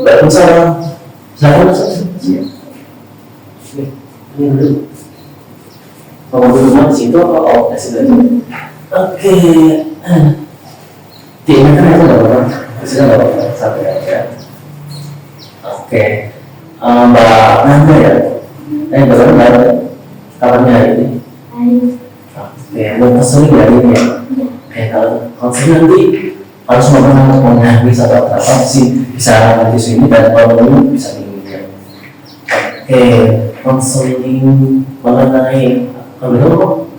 Waalaikumsalam. Silakan masuk. Oke, ini dulu. Mau dulu di situ apa? Oh, kasih dulu. Oke. Diingatkan itu nggak apa-apa. Sudah nggak apa-apa. Sampai aja. Oke. Mbak Nanda ya? Baru kabarnya hari ini? Oke, mau konseling hari ini ya? Oke, kalau konseling nanti harus mau nangis atau apa sih bisa nanti sini dan kalau belum bisa diminta. Oke, konseling mengenai kalau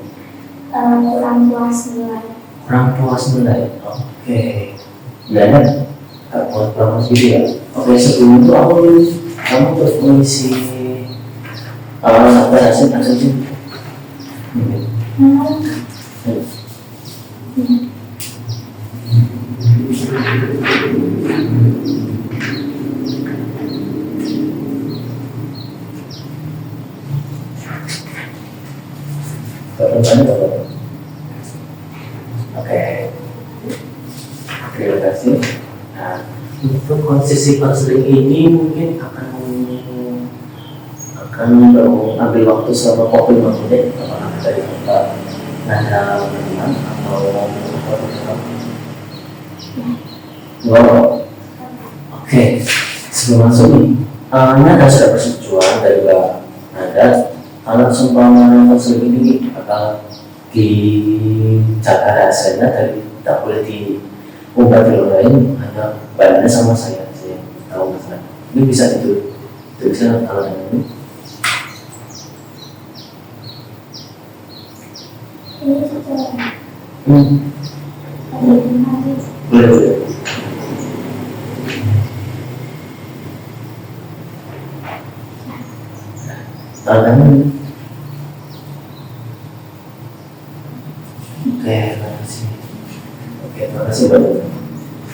kurang puas nilai. kurang puas nilai. Oke, nilainya nggak puas gitu ya. Oke, sebelum itu kamu terus mengisi hasil Oke, terima kasih. Nah, untuk konsesi konseling ini mungkin akan ambil waktu selama 45 menit apakah dari Mbak Nanda teman atau wow. Oke, sebelum masuk nih, Nanda sudah persetujuan dari Mbak Nanda kalau seumpama konseling ini bakal dijaga rahasianya dari tidak boleh diumbar di orang lain, hanya Mbak Nanda sama saya tahu masalah. Ini bisa bisa kalau ini. Ini sudah Boleh. Tangan. Oke, terima kasih. Oke, terima kasih banyak.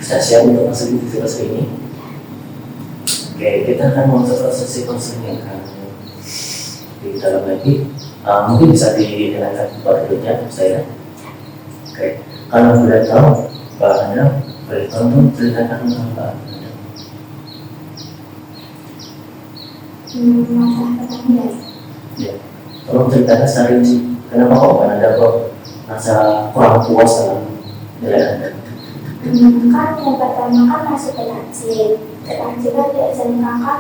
Saya siap untuk masuk di sesi ini. Oke, kita akan masuk ke sesi konseling yang akan di dalam lagi. Mungkin bisa didengarkan dulunya saya. Oke, kalau boleh tahu Mbak Nanda, boleh tolong ceritakan tentang Mbak Nanda. masalah pertanyaan. Ya, tolong ceritakan secara rinci. Kenapa kok Mbak Nanda kok merasa kurang puas dalam nilai Anda? Kan yang pertama kan masuk TKJ kan di SMK kan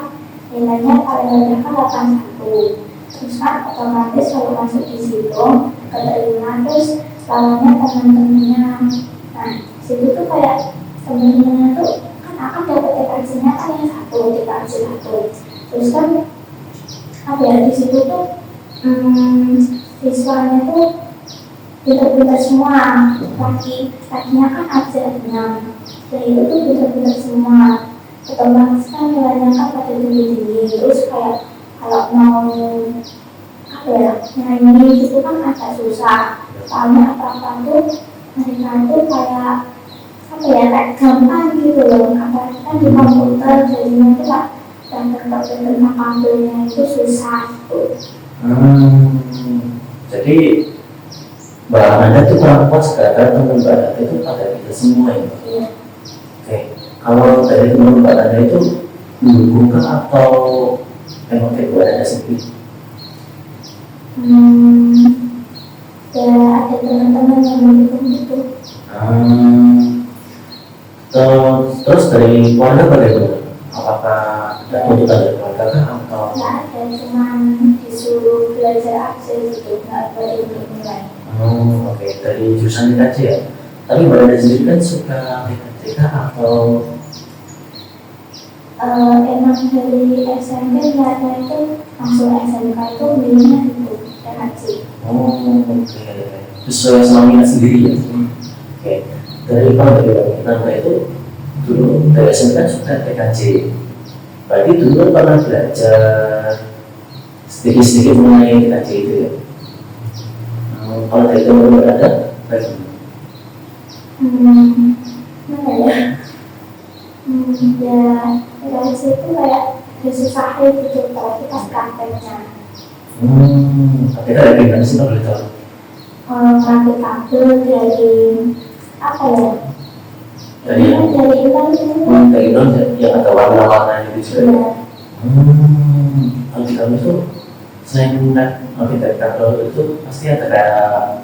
nilainya paling rendah kan 81. Terus kan otomatis kalau masuk di situ keterima, terus lawannya teman-temannya. Nah, situ tuh kayak teman-temannya tuh kan akan dapat TKJ-nya kan yang TKJ 1. Terus kan apa ya di situ tuh siswanya tuh pintar-pintar semua, lakinya kan ada 6, dan itu tuh pintar-pintar semua. Otomatis kan nilainya kan pada tinggi-tinggi. Terus kayak kalau mau apa ya nyanyi itu kan agak susah, soalnya apa-apa tuh mereka tuh kayak apa ya kayak gampang gitu loh. Apalagi kan di komputer jadinya tuh lah dan tentang kabelnya itu susah tuh. Jadi Mbak Nanda itu kurang puas karena teman Mbak Nanda itu pada kita semua ya. Iya. Oke, kalau dari teman Mbak Nanda itu mendukung atau memang kayak Mbak Nanda sendiri? Ya ada teman-teman yang mendukung itu. Terus dari keluarga bagaimana? Apakah ada tuntutan dari keluarga atau? Nggak ada, cuma disuruh belajar aja gitu, nggak boleh nilai. Oke. Dari jurusan TKJ ya. Tapi Mbak Nanda sendiri kan suka TKJ atau? Emang dari SMP niatnya itu masuk SMK itu milihnya itu TKJ. Oke. Sesuai sama minat sendiri ya. Oke. Kalau dari Nanda itu dulu dari SMP kan suka TKJ. Berarti dulu pernah belajar sedikit-sedikit mengenai TKJ itu ya. Kalau dari teman ada bagaimana? Mana ya? Ya dari situ kayak disusahin gitu kalau kita prakteknya. Kita ada gimana sih kalau tahu? Praktek kabel dari apa ya? Dari yang dari non yang ada warna-warnanya itu juga. Iya. Kalau di kami itu selain nanti dari kantor itu pasti ada kayak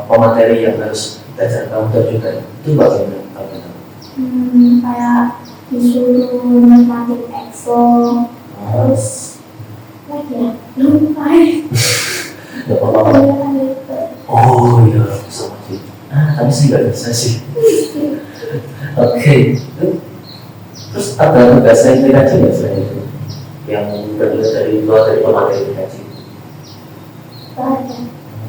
pemateri yang harus belajar komputer juga. Itu bagaimana kalau Kayak disuruh matematik Excel, terus lagi ya, lupa nggak apa-apa. gitu. Oh iya, sama sih. Tapi sih nggak bisa sih. Oke. Terus ada tugas lain dikaji nggak selain itu? Yang berbeda dari luar dari pemateri dikaji? Ada.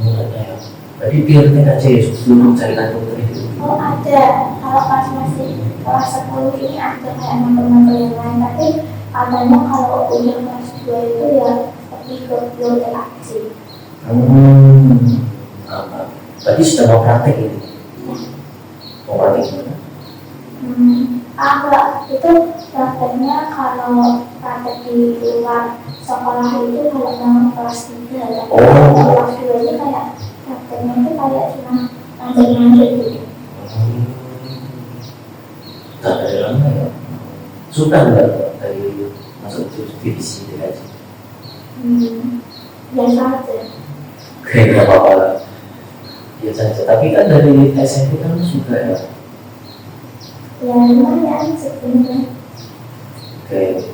Ada ya. Jadi biar TKJ sebelum carikan komputer itu. Oh ada, kalau pas masih kelas 10 ini ada kayak nomor-nomor yang lain, tapi katanya kalau udah kelas 2 itu ya lebih ke biologi. Apa? Berarti sudah mau praktek ini? Mau praktek gimana? Agak itu prakteknya kalau praktek di luar sekolah itu kalau memang kelas 3 ya. Oh. Kelas 2 itu kayak prakteknya itu kayak cuma ngajar-ngajar gitu. Tak dari lama ya. Suka nggak dari masuk divisi dikaji? Biasa aja. Oke, nggak apa-apa lah. Biasa aja. Tapi kan dari SMP kan suka ya. Ya lumayan sebenarnya. Oke.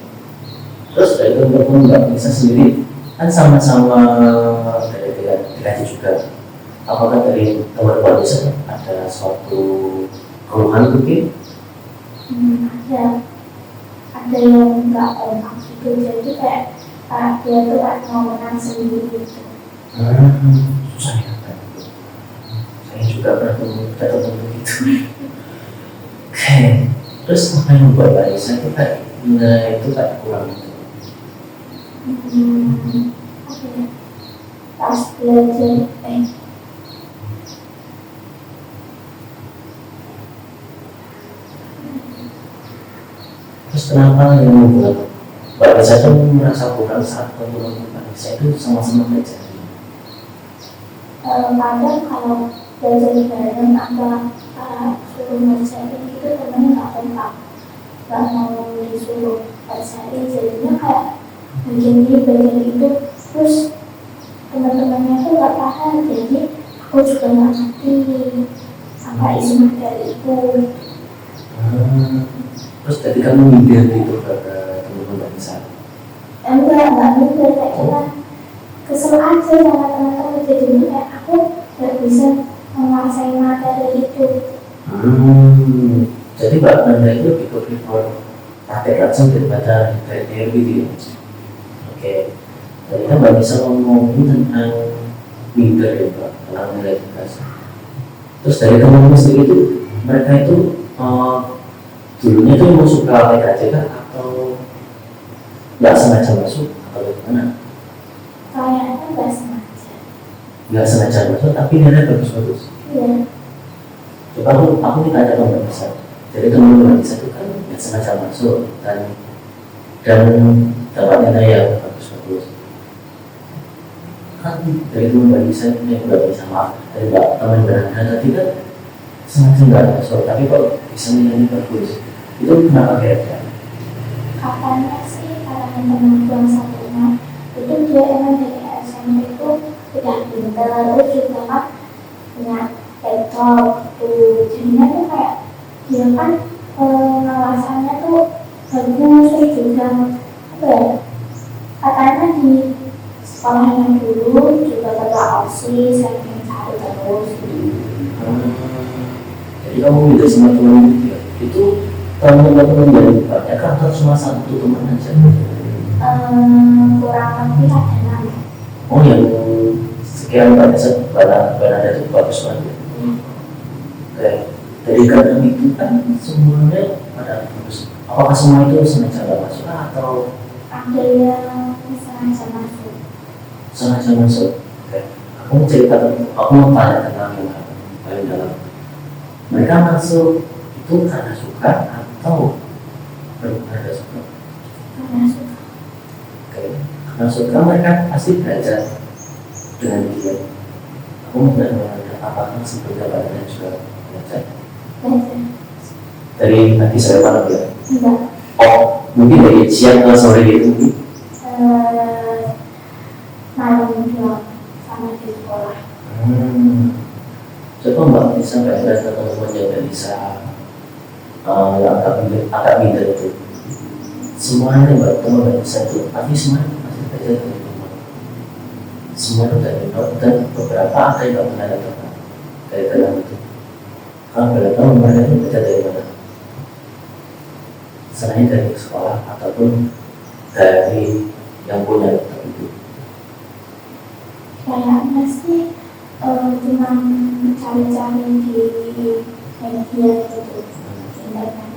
Terus dari teman-teman nggak bisa sendiri kan sama-sama dari dikaji juga. Apakah dari teman-teman bisa ada suatu keluhan mungkin? Ada yang nggak kompak gitu, jadi kayak dia tuh kayak mau menang sendiri gitu. Susah ya kan? Saya juga pernah ketemu begitu. Oke. Terus apa yang membuat Raisa itu kayak itu kayak kurang itu? Apa ya? Pas belajar Terus kenapa yang membuat Mbak Raisa itu merasa kurang saat teman-teman Mbak Raisa itu sama-sama belajar? kadang kalau belajar bareng apa suruh ngerjain gitu temennya nggak kompak, nggak mau disuruh ngerjain, jadinya kayak bagian ini bagian itu, terus teman-temannya tuh nggak paham, jadi aku juga nggak ngerti apa isi materi itu. Terus tadi kamu minder gitu ke teman-teman Mbak Raisa? Enggak minder, kayak cuma kesel aja sama teman-teman, jadinya kayak aku nggak bisa menguasai materi itu. Jadi Mbak Nanda itu lebih prefer praktek langsung daripada dari teori gitu ya? Oke. Tadi kan Mbak bisa ngomongin tentang minder ya Mbak, tentang nilai tugas. Terus dari teman-teman sendiri itu, mereka itu dulunya tuh mau suka PKJ kan atau nggak sengaja masuk atau bagaimana? Kayaknya nggak sengaja. Nggak sengaja masuk tapi nilai bagus-bagus. Iya. Coba aku minta ada Mbak Bisa. Jadi teman-teman Bisa itu kan nggak sengaja masuk dan dapat nilai yang bagus-bagus. Kan dari teman Mbak Bisa ini nggak bisa maaf dari teman Mbak tadi kan sengaja nggak masuk tapi kok bisa nilainya bagus. Itu kenapa kira-kira? Katanya sih karena teman yang satunya itu dia emang dari SMP itu udah pintar, terus juga kan punya laptop tuh, jadinya tuh kayak dia kan pengawasannya tuh bagus, terus juga apa ya, katanya di sekolahnya dulu juga ketua OSIS, sering cari terus gitu. Jadi kamu minta sama teman itu teman-teman dari banyak kan atau cuma satu teman aja? Kurang lebih ada 6. Oh yang sekian banyak ada itu bagus banget. Oke. Dari kadang itu kan semuanya pada bagus. Apakah semua itu sengaja nggak masuk atau Ada yang sengaja masuk. sengaja masuk? Oke. Aku mau cerita, aku mau tanya tentang yang paling dalam. Mereka masuk itu karena suka atau benar-benar suka? Karena suka. Oke. Karena suka mereka pasti belajar dengan giat. Aku mau belajar apakah sebelumnya belajar juga belajar. Belajar. Dari pagi sampai malam ya? Enggak. Oh, mungkin dari siang ke sore gitu mungkin? Malam doang sama di sekolah. Coba Mbak bisa nggak ada teman-teman yang nggak bisa agak minder itu? Semuanya Mbak teman nggak bisa itu, tapi semuanya masih belajar dari rumah. Semua itu dari rumah dan beberapa ada yang nggak pernah datang dari dalam itu. Kalau boleh tahu mereka itu belajar dari mana? Selain dari sekolah ataupun dari yang punya laptop itu. Kayaknya sih cuma cari-cari di media gitu, internet.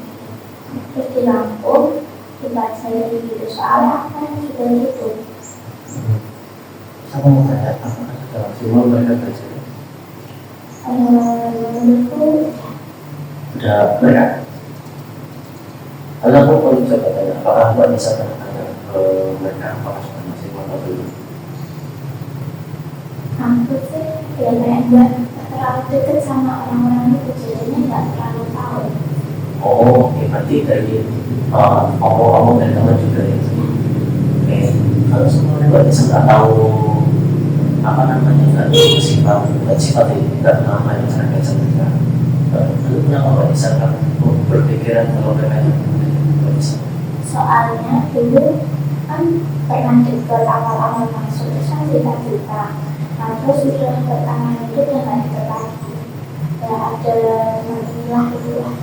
Terus di Lampung dibaca gitu soal apa gitu gitu. Saya mau tanya, apakah sudah maksimal mereka belajar? Menurutku Udah berat. Lalu aku mau coba tanya, apakah Mbak bisa tanya ke mereka apakah sudah maksimal atau belum? aku sih ya kayaknya terlalu dekat sama orang-orang itu jadinya nggak terlalu tahu. Oh, oke, berarti dari omong-omong dari teman juga ya. Oke, kalau semuanya Mbak bisa nggak tahu apa namanya, nggak sifat ini, nggak nama yang saya biasa mereka. Lalu kenapa Mbak bisa nggak berpikiran kalau mereka nggak bisa? Soalnya dulu kan pernah deket awal-awal masuk terus kan cita-cita. Nah terus sudah pertengahan itu udah nggak deket lagi. Ya ada manilah gitu lah.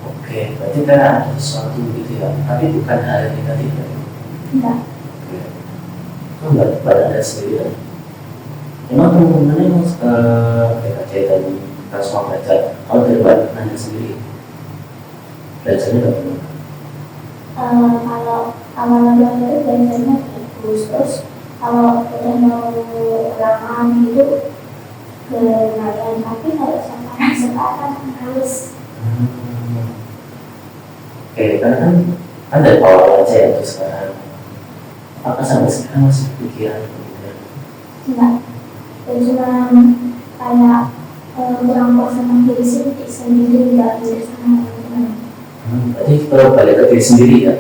Oke, berarti kan ada sesuatu gitu ya, tapi bukan hal yang negatif ya. Enggak. Oke. Kok nggak pada Anda sendiri ya? Memang teman-temannya yang PKJ dan transform belajar, kalau dari Mbak Anda sendiri belajarnya bagaimana? Kalau awal-awal itu belajarnya bagus, terus kalau udah mau ulangan gitu lumayan, tapi kalau sampai sekarang harus Oke, karena kan dari awal aja ya terus sekarang. Apakah sampai sekarang masih pikiran kemudian? enggak. Ya cuma kayak kurang puas sama diri sendiri, nggak bisa sama teman-teman. Berarti kalau balik ke diri sendiri ya.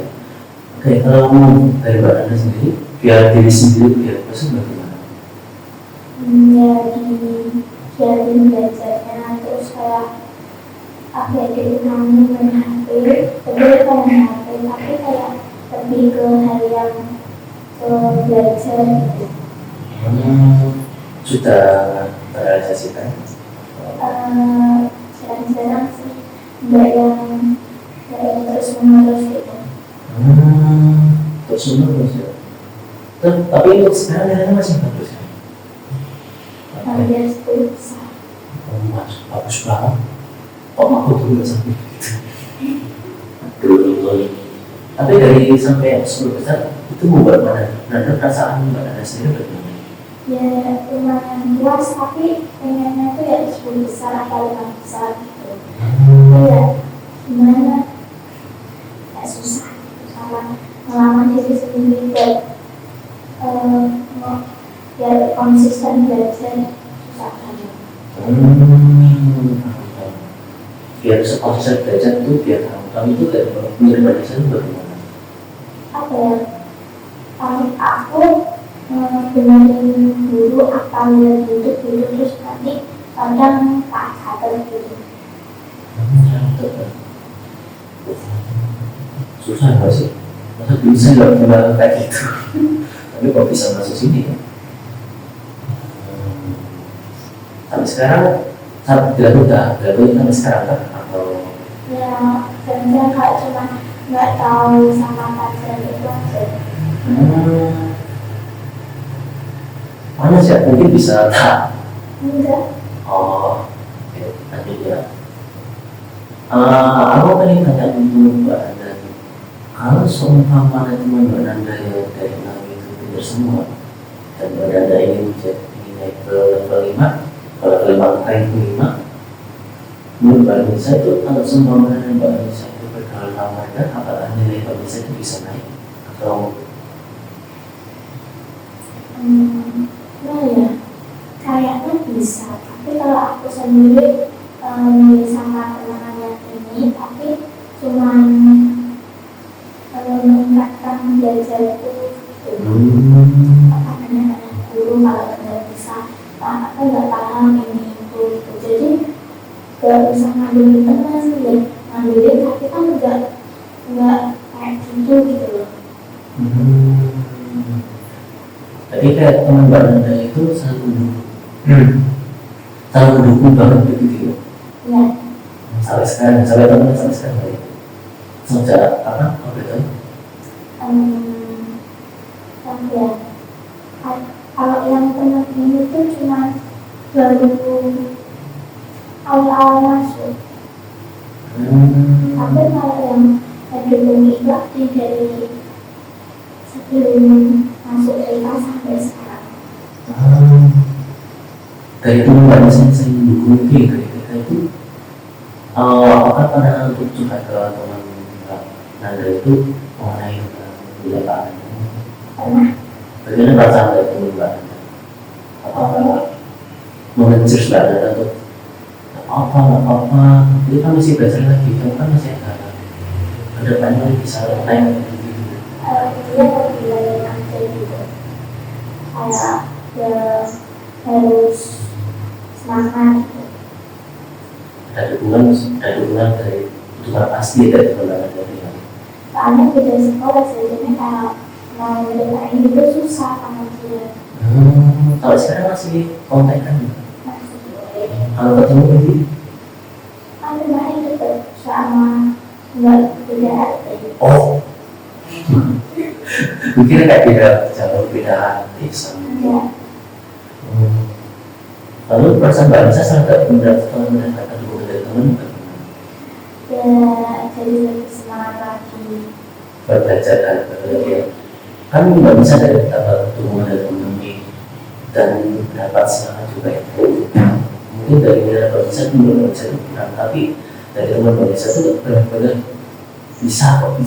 Oke, kalau ngomong dari Mbak Anda sendiri, biar diri sendiri biar puas bagaimana? Ya diajarin belajarnya, terus kayak apa ya, diulangi main HP, betul kan main HP, tapi kayak lebih ke hal yang ke belajar gitu. Sudah terrealisasikan? Jarang-jarang sih, nggak yang terus menerus gitu. Terus menerus ya. Tapi untuk sekarang nilainya masih bagus ya? Dia 10 besar. Mas, bagus banget. Oh, aku tuh nggak sampai gitu. Aduh. Tapi dari sampai yang 10 besar itu membuat mana perasaan Mbak Nana sendiri bagaimana? Ya lumayan puas, tapi pengennya tuh ya 10 besar atau 5 besar gitu. Ya gimana? Ya susah gitu, sama ngelawan diri sendiri buat ya konsisten belajar susah banget. Biar sekonsep belajar itu biar kamu itu kayak menjadi belajar itu bagaimana? Apa ya? Aku benerin dulu apa lihat YouTube gitu, terus nanti kadang tak catat gitu. Susah nggak sih? Masa dulu saya nggak pernah kayak gitu. Tapi kok bisa masuk sini ya? Sampai sekarang sampai sekarang kan? Atau Ya sebenarnya kayak cuma nggak tahu sama pelajaran itu aja. mana sih? Mungkin bisa tak? Enggak. Oh, oke, lanjut ya. Aku pengen tanya dulu Mbak Anda. Kalau seumpama teman Mbak Anda yang dari 6 itu pintar semua, dan Mbak Anda ingin naik ke level 5, kalau level 5 rank 5, menurut Mbak Anissa itu kalau seumpama Mbak Anissa itu bergaul sama mereka, apakah nilai Mbak Anissa itu bisa naik atau? Nah ya, kayaknya bisa. Tapi kalau aku sendiri sama teman-teman ini, aku usah ngambilin teman ya, ngambilin tapi kan nggak kayak gitu gitu loh. Jadi kayak teman Mbak Nanda itu selalu mendukung banget begitu ya. Ya, Sampai sekarang, sampai teman sampai sekarang ya. Sejak apa itu? ya. Kalau yang teman ini tuh cuma baru awal-awal masuk. Tapi kalau yang mendukung itu aktif dari sebelum masuk TK sampai sekarang. Dari teman Mbak Nanda saya mendukung dari kita itu. Apakah pernah untuk curhat ke teman Mbak Nanda itu mengenai kebijakan? Pernah. Bagaimana perasaan dari teman Mbak Nanda? Apakah mengejar Mbak Nanda untuk apa? Dia kan masih belajar lagi, kamu kan masih ada depannya bisa naik gitu. Dia lebih aja gitu. Kayak ya harus semangat gitu. Ada dukungan dari dukungan pasti dari teman Nanda. Soalnya beda sekolah jadi kalau mau ngerjain itu susah sama dia. Kalau sekarang masih kontak kan? Masih Kalau ketemu lagi? ada main gitu sama nggak beda arti. Oh, mungkin kayak beda jalur, beda desa. Ya, Lalu perasaan Mbak Nisa sangat mendapatkan dukungan dari teman ya jadi lebih semangat lagi. belajar dan belajar. Kan Mbak Nisa dari dapat dukungan dari teman dan dapat semangat juga ya. Mungkin dari Mbak Nisa itu belum bisa kurang, tapi dari teman Mbak Nisa itu benar-benar bisa kok,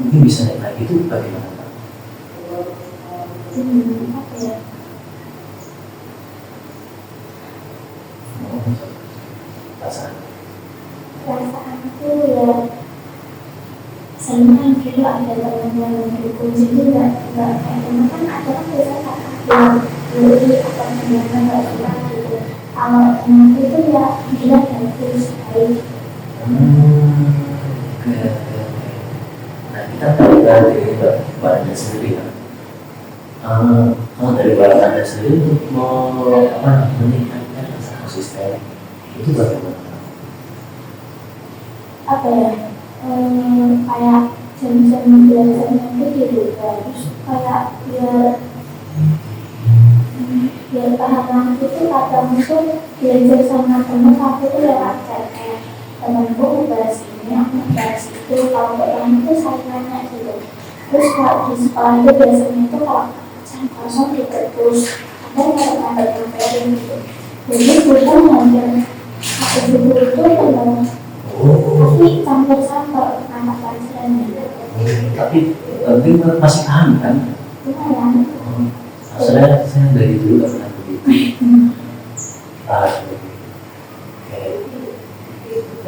mungkin bisa naik lagi. Itu bagaimana Pak? Apa ya? Perasaan itu ya senang gitu ada teman yang mendukung, jadi nggak kayak teman kan ada kan biasanya yang beli atau gimana nggak suka gitu. Kalau teman itu ya dia bagus baik. Oke. Nah, kita tahu dari Mbak Anda sendiri kan. Kalau dari Mbak Anda sendiri untuk meningkatkan rasa konsisten itu bagaimana? Apa ya? Kayak jam-jam belajarnya itu dirubah, terus kayak biar paham lagi itu kadang tuh belajar sama temen aku tuh lewat chat kayak temenku bahas ini, aku bahas itu. Kalau orang itu saya nanya gitu. Terus kalau di sekolah itu biasanya itu kalau jam kosong di perpus ada nggak ngajar gitu. Jadi bukan ngajar satu buku itu penuh, tapi campur-campur anak pelajaran gitu. Tapi penting masih paham kan? Lumayan. Saya dari dulu nggak pernah begitu.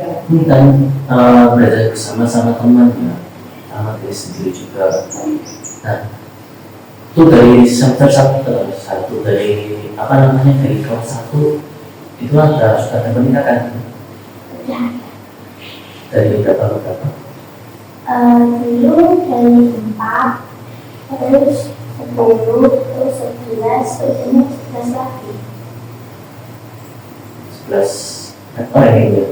Ini kan belajar bersama-sama temannya, sama diri sendiri juga. Nah, itu dari semester satu dari dari kelas 1 itu ada peningkatan dari berapa ke berapa? Dulu dari 4, terus 10, terus 11, terus ini 11 lagi. 11 ekor ya ini.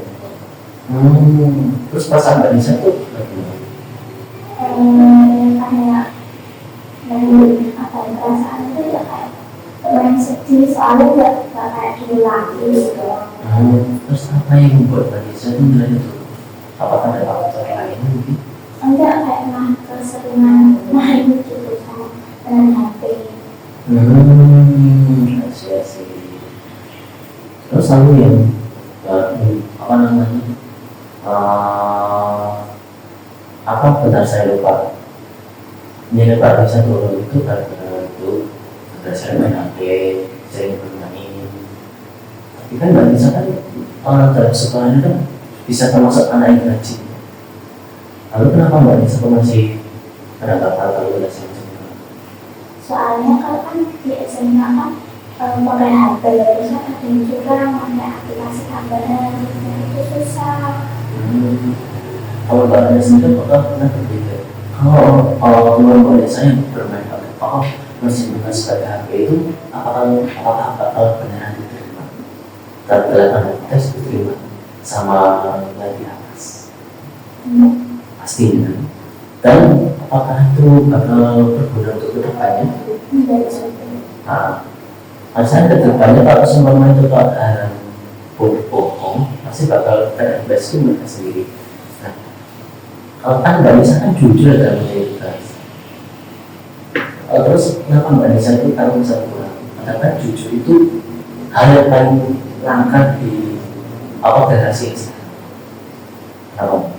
Terus pas Mbak Nisa tuh bagaimana? Kayak dari apa ya, perasaan itu ya kayak main sedih soalnya nggak kayak dulu lagi gitu. Terus apa yang membuat Mbak Nisa itu mulai itu? Apakah ada faktor lain mungkin? Enggak, kayak mah keseringan main gitu sama dengan HP. Asik. Terus lalu yang apa namanya? Benar saya lupa. Ini Pak Nisa turun itu karena itu saya main HP, saya bermain. Tapi kan Mbak Nisa kan orang dalam sekolahnya kan bisa termasuk anak yang rajin. Lalu kenapa Mbak Nisa masih ada hal-hal lalu dan semacamnya? Soalnya kalau kan di SMA kan pakai HP, terus kan ada yang curang pakai aplikasi tambahan, nah itu susah. Kalau Mbak Anda sendiri apakah pernah berbeda? Kalau keluarga saya bermain pakai mesin bukan sebagai HP itu, apakah bakal beneran diterima? Terdapat tes diterima sama yang di atas, pastinya. Dan apakah itu bakal berguna untuk kedepannya? Saya kedepannya kalau semua itu ada bohong, pasti bakal terinvest mereka sendiri. Nah, kalau kan Mbak Nisa kan jujur dalam identitas. Terus kenapa Mbak Nisa itu tahu satu kurang? Karena jujur itu hal yang paling langka di generasi yang sekarang.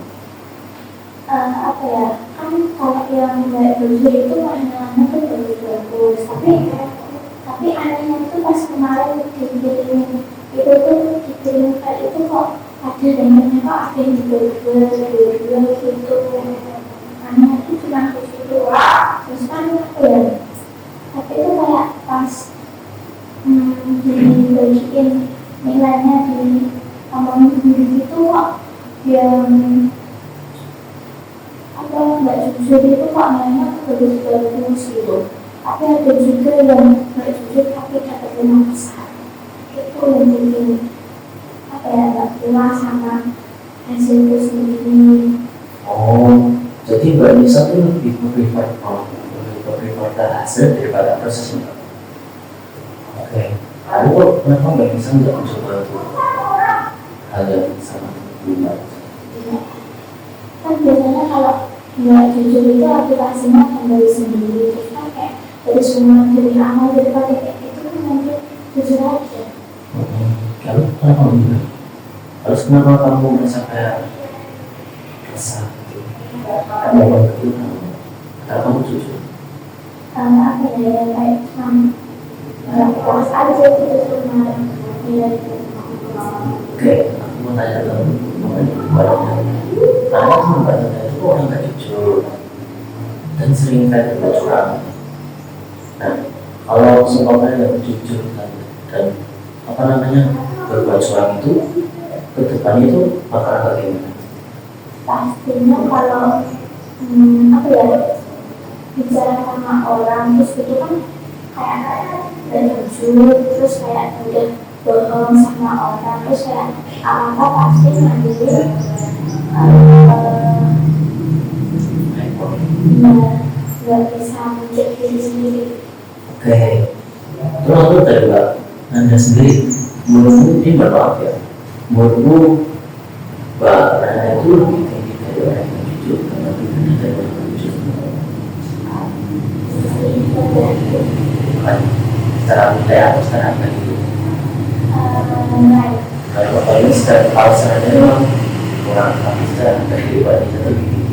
Apa ya, kan kalau yang nggak jujur itu warna-warna tuh bagus, tapi anehnya itu pas kemarin dikirim itu tuh dikirim file itu kok ada dengannya kok ada yang dua gitu, anehnya itu cuma di situ. Terus kan apa ya, tapi itu kayak pas dibagiin nilainya di ngomongin sendiri gitu kok yang apa nggak jujur itu kok nilainya bagus gitu. Tapi ada juga yang nggak jujur tapi dapat 5 besar, itu yang bikin apa ya, nggak puas sama hasil itu sendiri. Jadi Mbak Nisa tuh lebih prefer hasil daripada prosesnya. Oke. Lalu kok kenapa Mbak Nisa nggak mencoba untuk hal yang sama Mbak? Kan biasanya kalau nggak jujur itu aplikasinya akan dari sendiri, terus kan kayak dari semua dari awal daripada kayak itu kan nanti jujur aja. Lalu kenapa begitu? Terus kenapa kamu merasa kayak resah gitu? Ada yang begitu? Karena kamu jujur? Apa ya, kayak nggak puas aja gitu cuma nilai itu. Oke, aku mau tanya kamu karena teman-teman itu orang nggak jujur dan sering kayak curang. Nah, kalau semuanya yang jujur dan berbuat curang itu ke depan itu bakal bagaimana? Pastinya kalau apa ya, bicara sama orang terus itu kan kayak gak jujur, terus kayak udah bohong sama orang, terus kayak apa pasti ngambilin nggak bisa menjadi diri sendiri. Oke, terus dari Mbak Anda sendiri, menurutmu ini berapa ya? Menurutmu Mbak Anda itu lebih tinggi dari orang yang jujur atau lebih tinggi dari orang yang jujur? Bukan secara nilai atau secara apa gitu? Kalau ini secara sebenarnya memang kurang, tapi secara dari Mbak Anda itu lebih tinggi.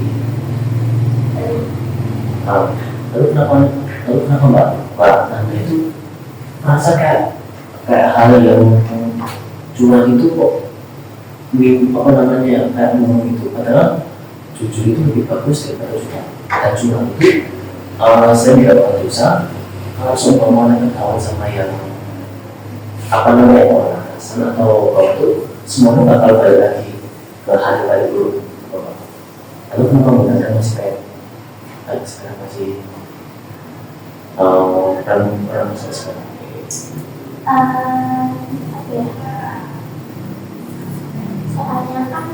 Lalu kenapa Mbak Anda itu merasa kayak hal yang curang itu kok kayak ngomong itu, padahal jujur itu lebih bagus daripada curang. Dan curang itu saya tidak akan dosa kalau seumpama ketahuan sama yang orang asal atau kalau itu semuanya bakal balik lagi ke hari paling buruk. Lalu kenapa Mbak Anda masih kayak sekarang masih orang sekarang? Apa ya, soalnya kan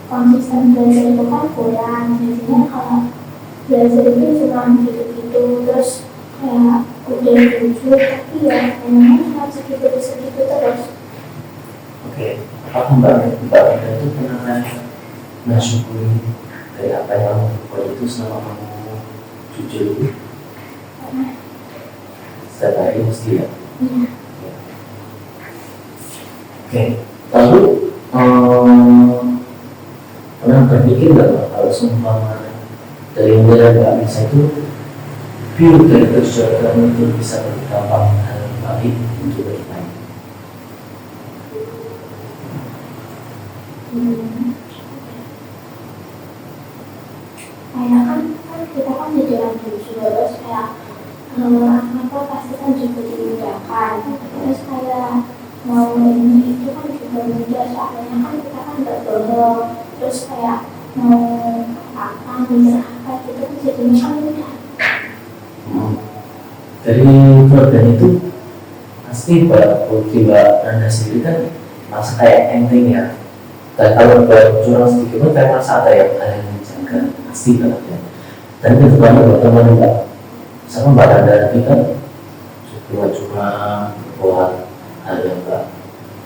konsisten belajar itu kan kurang, jadinya kalau belajar itu cuma gitu-gitu, terus kayak udah jujur tapi ya memang cuma segitu terus. Oke, apakah Mbak Anda itu pernah mensyukuri dari apa yang kamu buat itu selama kamu jujur itu? Setiap hari mesti ya? Iya. Oke, lalu pernah berpikir nggak kalau seumpama dari nilai Mbak Nisa itu pure dari kejujuran itu bisa berdampak hal baik untuk bermain? Kayak kan kita kan jadi orang jujur, terus kayak apa pasti kan juga dimudahkan. Terus kayak mau ini itu kan juga mudah, soalnya kan kita kan nggak bohong. Terus kayak mau apa mikir apa gitu kan jadinya kan mudah. Dari keluarga itu pasti bagi Mbak Nanda sendiri kan merasa kayak enteng ya. Dan kalau curang sedikit pun kayak merasa ada yang menjaga, pasti banget ya. Dan kedepannya buat teman Mbak sama Mbak Nanda kita cuma buat hal yang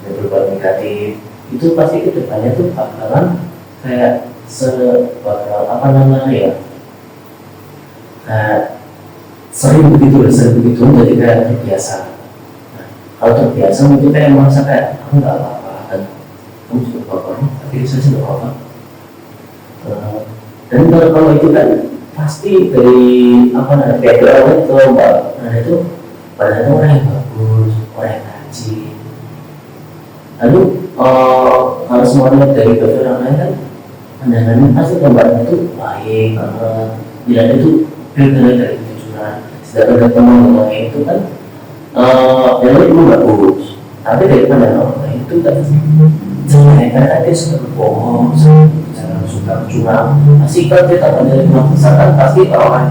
berbuat negatif, itu pasti kedepannya tuh bakalan kayak bakal apa namanya ya, kayak sering begitu jadi kayak terbiasa. Nah, kalau terbiasa mungkin kayak merasa kayak aku nggak apa-apa dan kamu juga apa-apa, tapi saya sih nggak apa-apa. Dan kalau itu kan pasti dari apa namanya background itu Mbak Nanda itu pada orang yang bagus, orang yang rajin. Lalu kalau semuanya dari background orang lain kan pandangannya pasti Mbak itu baik, tidak itu berbeda dari kejujuran. Sedangkan teman-teman itu kan yang itu bagus, tapi dari pandangan orang lain itu kan sebenarnya dia suka berbohong, suka curang. Pasti kalau kita pandang rumah besar kan pasti orang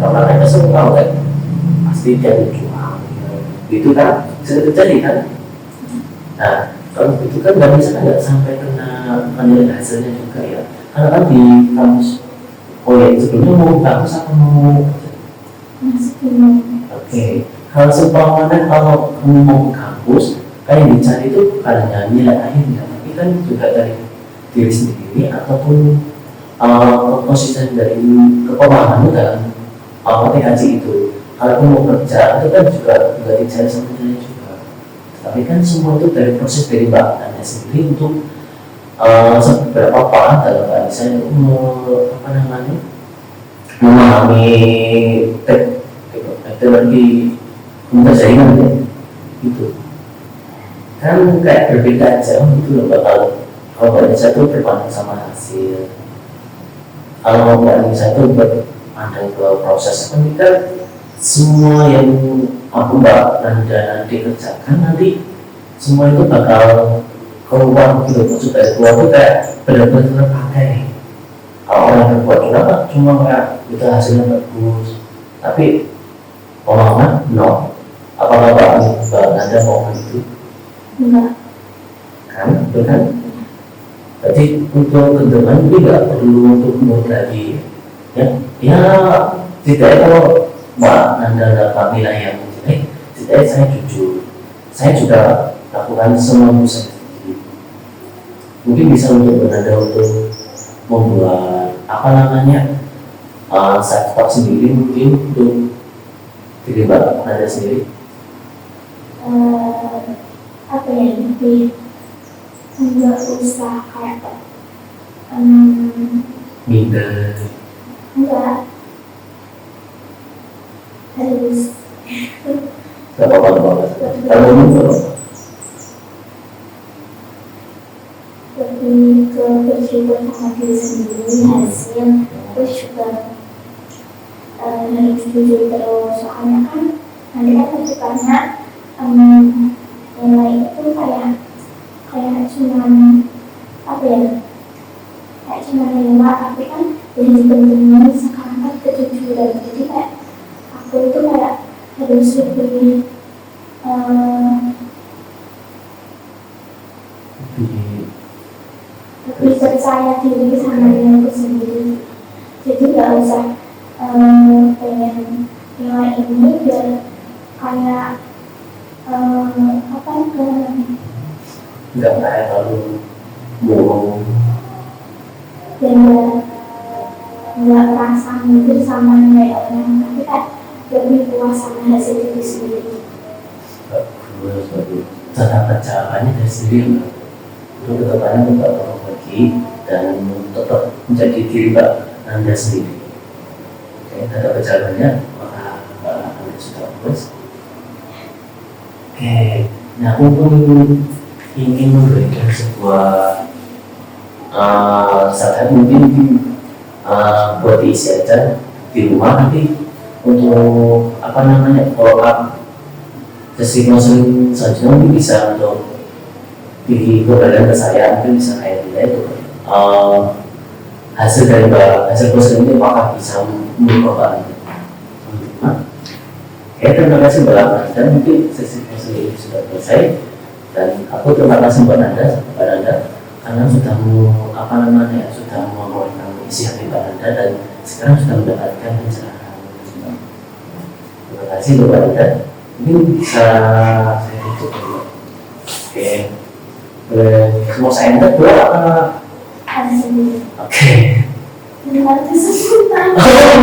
lain kan semua tahu kan, pasti dia curang. Itu kan sering terjadi kan. Nah kalau itu kan nggak bisa nggak sampai kena penilaian hasilnya juga ya. Karena kan di kamus sebelumnya mau bagus apa mau Oke. Kalau seumpamanya kalau kamu mau ke kampus kan yang dicari itu bukan hanya nilai akhirnya, tapi kan juga dari diri sendiri ataupun konsisten dari kepemahaman dalam THC itu. Kalau kamu mau kerja itu kan juga dicari sama nilai juga. Tapi kan semua itu dari proses dari Mbak Nanda sendiri untuk seberapa paham dalam bahasa apa namanya memahami teknologi komputer jaringan ya itu kan kayak berbeda jauh itu loh kalau Mbak Nisa itu berpandang sama hasil, kalau Mbak Nisa itu berpandang ke proses kan kita semua yang Mbak Nanda nanti kerjakan nanti semua itu bakal keluar gitu, maksudnya keluar itu kayak benar-benar terpakai. Kalau orang yang berbuat curang cuma kayak kita hasilnya bagus, tapi pemahaman no. Apakah Mbak Nanda mau itu? Enggak. Kan, betul kan? Jadi untuk kedepan itu nggak perlu untuk menurut lagi, ya tidak kalau Mbak Nanda dapat nilai yang jelek, tidak saya jujur, saya juga lakukan semua usaha sendiri. Mungkin bisa untuk Nanda untuk membuat apa namanya satu sendiri mungkin untuk diri Mbak Nanda sendiri. Apa ya lebih enggak usah kayak minder enggak harus nggak apa-apa kalau minder lebih ke bersyukur sama diri sendiri hasil, terus juga harus jujur terus, soalnya kan nanti kan kesukaannya nilai itu kayak cuma apa ya, kayak cuma lima, tapi kan yang pentingnya sekarang kan kejujuran. Jadi kayak aku itu kayak harus lebih percaya diri sama diriku sendiri. Jadi nggak usah pengen nilai ini biar kayak nggak kayak lalu bohong dan nggak rasa minder sama nilai orang, tapi kan lebih puas sama hasil diri sendiri. bagus cara perjalanannya dari sendiri untuk kedepannya Mbak Tolong lagi dan tetap menjadi diri Mbak Nanda sendiri. Oke, cara perjalanannya maka Mbak Nanda sudah bagus. Oke, nah aku pun ingin memberikan sebuah saran mungkin buat diisi aja di rumah nanti untuk apa namanya follow up sesi konseling selanjutnya mungkin bisa untuk dikembalikan ke saya, mungkin bisa kayak dia itu hasil dari hasil konseling ini apakah bisa mengubah Oke, terima kasih Mbak Anda, mungkin sesi konseling ini sudah selesai dan aku terima kasih Mbak Anda karena sudah sudah mengeluarkan isi hati Mbak Anda dan sekarang sudah mendapatkan pencerahan. Terima kasih Mbak Anda. Ini bisa saya tutup dulu. Oke. Mau saya enter dulu apa? Ada sendiri. Oke. Terima kasih.